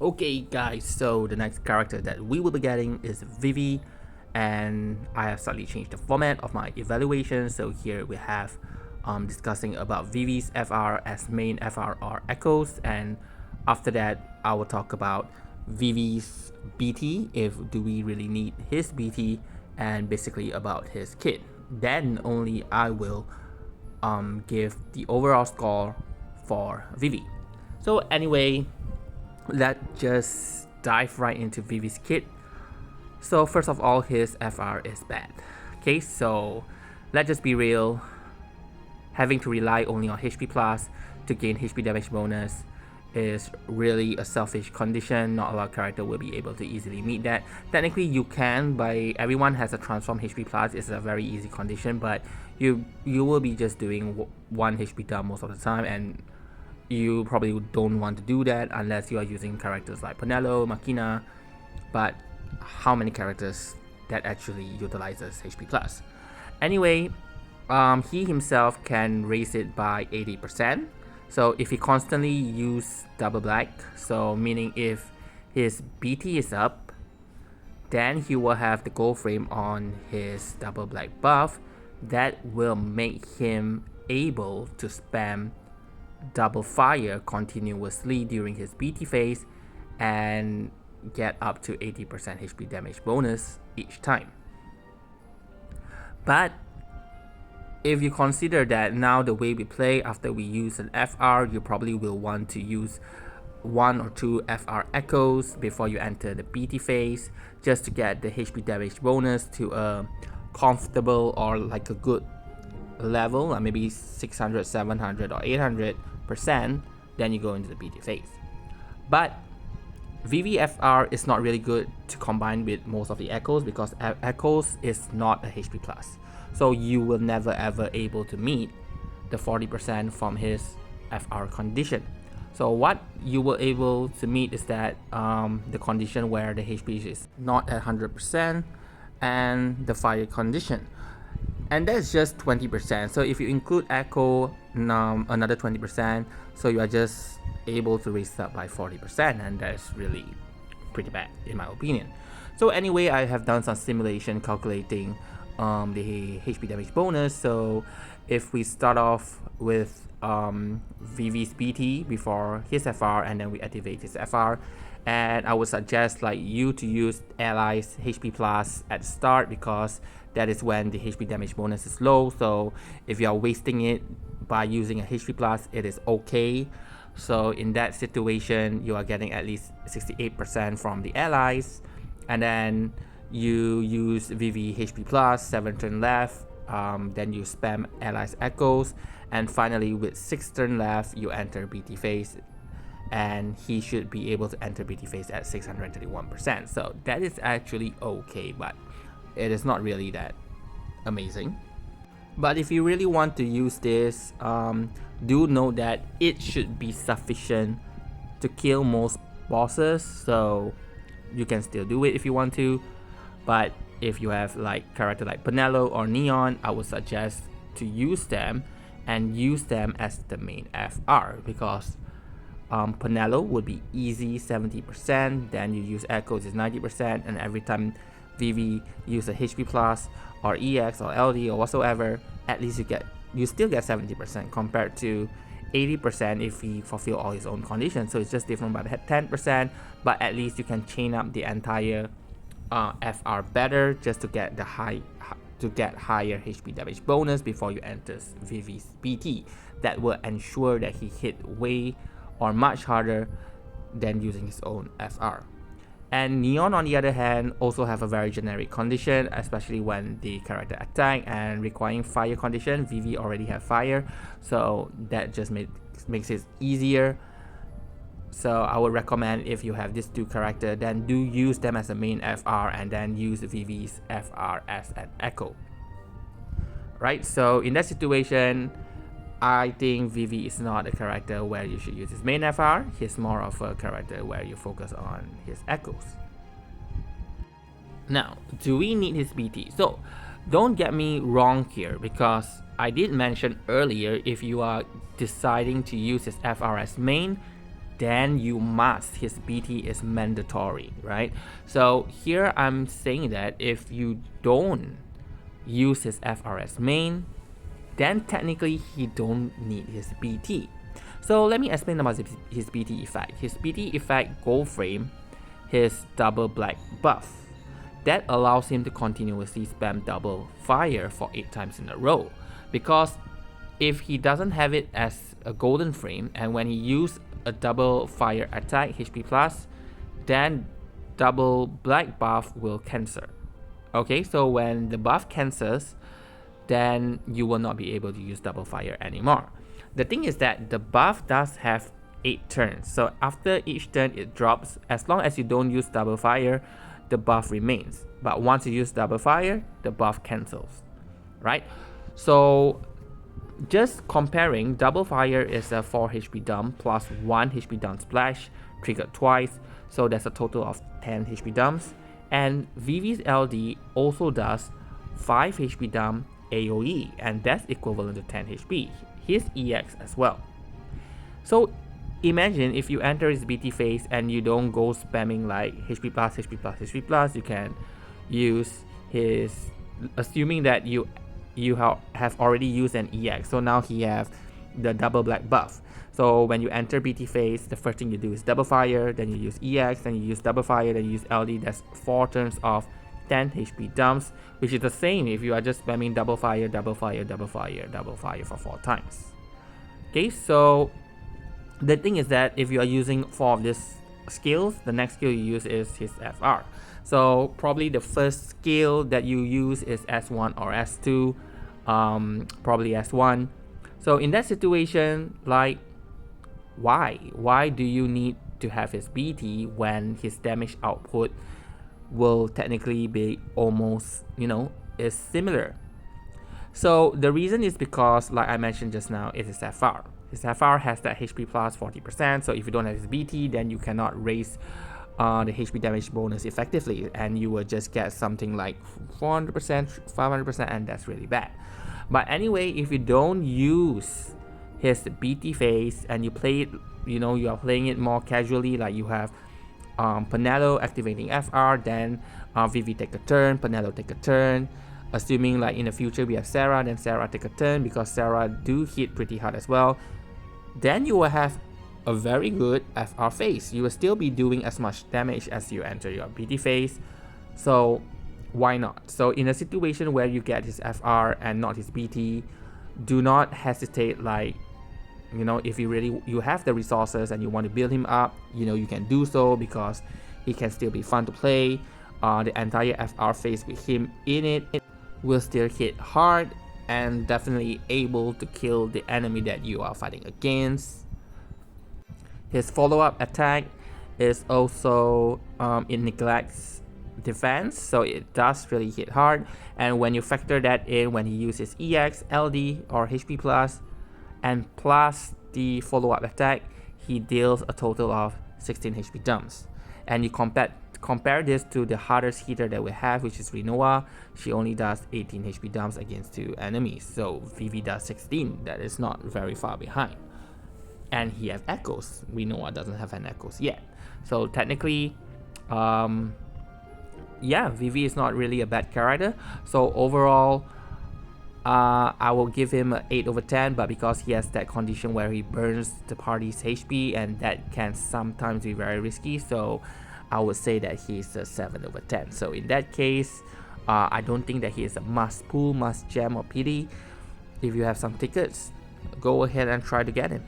Okay guys, so the next character that we will be getting is Vivi, and I have slightly changed the format of my evaluation. So here we have discussing about Vivi's FR as main FR or echoes, and after that I will talk about Vivi's BT, if do we really need his BT, and basically about his kit. Then only I will give the overall score for Vivi. So anyway, let's just dive right into Vivi's kit. So first of all, his FR is bad. Okay, so let's just be real. Having to rely only on HP plus to gain HP damage bonus is really a selfish condition. Not a lot of character will be able to easily meet that. Technically you can, but everyone has a transform HP plus. It's a very easy condition, but you will be just doing one HP dump most of the time, and you probably don't want to do that unless you are using characters like Panello, Machina, but how many characters that actually utilizes HP plus? Anyway, he himself can raise it by 80%. So if he constantly use double black, so meaning if his BT is up, then he will have the gold frame on his double black buff. That will make him able to spam double fire continuously during his BT phase and get up to 80% HP damage bonus each time. But if you consider that now the way we play, after we use an FR, you probably will want to use 1 or 2 FR echoes before you enter the BT phase, just to get the HP damage bonus to a comfortable or like a good level, like maybe 600, 700 or 800%, then you go into the BT phase. But VVFR is not really good to combine with most of the echoes, because echoes is not a HP plus. So you will never ever able to meet the 40% from his FR condition. So what you will able to meet is that the condition where the HP is not at 100% and the fire condition. And that's just 20%. So if you include echo, another 20%, so you are just able to raise up by 40%, and that's really pretty bad in my opinion. So anyway, I have done some simulation calculating the HP damage bonus. So if we start off with Vivi's BT before his FR, and then we activate his FR, and I would suggest like you to use allies HP plus at the start, because that is when the HP damage bonus is low. So if you are wasting it by using a HP plus, it is okay. So in that situation, you are getting at least 68% from the allies, and then you use Vivi HP plus, 7 turn left, then you spam allies echoes, and finally with 6 turn left you enter BT phase, and he should be able to enter BT phase at 631%. So that is actually okay, but it is not really that amazing. But if you really want to use this, do know that it should be sufficient to kill most bosses, so you can still do it if you want to. But if you have like character like Panello or Neon, I would suggest to use them and use them as the main FR, because Panello would be easy 70%, then you use echoes is 90%, and every time Vivi use a HP plus or EX or LD or whatsoever, at least you still get 70% compared to 80% if he fulfill all his own conditions. So it's just different by 10%, but at least you can chain up the entire FR better, just to get the higher HP damage bonus before you enter Vivi's BT. That will ensure that he hit way or much harder than using his own FR. And Neon, on the other hand, also have a very generic condition, especially when the character attack and requiring fire condition. Vivi already have fire, so that just makes it easier. So I would recommend, if you have these two characters, then do use them as a main FR, and then use Vivi's FR as an echo. Right, so in that situation, I think Vivi is not a character where you should use his main FR. He's more of a character where you focus on his echoes. Now, do we need his BT? So don't get me wrong here, because I did mention earlier, if you are deciding to use his FR as main, then you must, his BT is mandatory, right? So here I'm saying that if you don't use his FRS main, then technically he don't need his BT. So let me explain about his BT effect. His BT effect gold frame his double black buff. That allows him to continuously spam double fire for 8 times in a row. Because if he doesn't have it as a golden frame, and when he uses a double fire attack HP plus, then double black buff will cancel. Okay, so when the buff cancels, then you will not be able to use double fire anymore. The thing is that the buff does have 8 turns, so after each turn it drops. As long as you don't use double fire, the buff remains, but once you use double fire, the buff cancels, right? So just comparing, double fire is a 4 HP dump plus 1 HP dump splash, triggered twice, so that's a total of 10 HP dumps. And Vivi's LD also does 5 HP dump AoE, and that's equivalent to 10 HP. His EX as well. So imagine if you enter his BT phase and you don't go spamming like HP plus, HP plus, HP plus, you can use his, assuming that you have already used an EX, so now he have the double black buff. So when you enter BT phase, the first thing you do is double fire, then you use EX, then you use double fire, then you use LD. That's 4 turns of 10 HP dumps, which is the same if you are just spamming double fire, double fire, double fire, double fire for 4 times. Okay, so the thing is that if you are using 4 of these skills, the next skill you use is his FR. So probably the first skill that you use is S1 or S2, probably S1. So in that situation, like, why do you need to have his BT when his damage output will technically be almost, is similar? So the reason is because, like I mentioned just now, it is FR. His FR has that HP plus 40%, so if you don't have his BT, then you cannot raise the HP damage bonus effectively, and you will just get something like 400%, 500%, and that's really bad. But anyway, if you don't use his BT phase and you play it, you are playing it more casually, like you have Panello activating FR, then Vivi take a turn, Panello take a turn. Assuming like in the future we have Sarah, then Sarah take a turn, because Sarah do hit pretty hard as well. Then you will have a very good FR phase. You will still be doing as much damage as you enter your BT phase. So why not? So in a situation where you get his FR and not his BT, do not hesitate. Like, if you have the resources and you want to build him up, you can do so, because he can still be fun to play. The entire FR phase with him in it will still hit hard and definitely able to kill the enemy that you are fighting against. His follow-up attack is also it neglects defense, so it does really hit hard. And when you factor that in, when he uses EX, LD, or HP plus, and plus the follow-up attack, he deals a total of 16 HP dumps. And you compare this to the hardest hitter that we have, which is Rinoa. She only does 18 HP dumps against 2 enemies, so Vivi does 16. That is not very far behind. And he has echoes. Rinoa doesn't have an echoes yet. So technically, Vivi is not really a bad character. So overall, I will give him an 8 over 10, but because he has that condition where he burns the party's HP, and that can sometimes be very risky, so I would say that he's a 7 over 10. So in that case, I don't think that he is a must pull, must gem, or pity. If you have some tickets, go ahead and try to get him.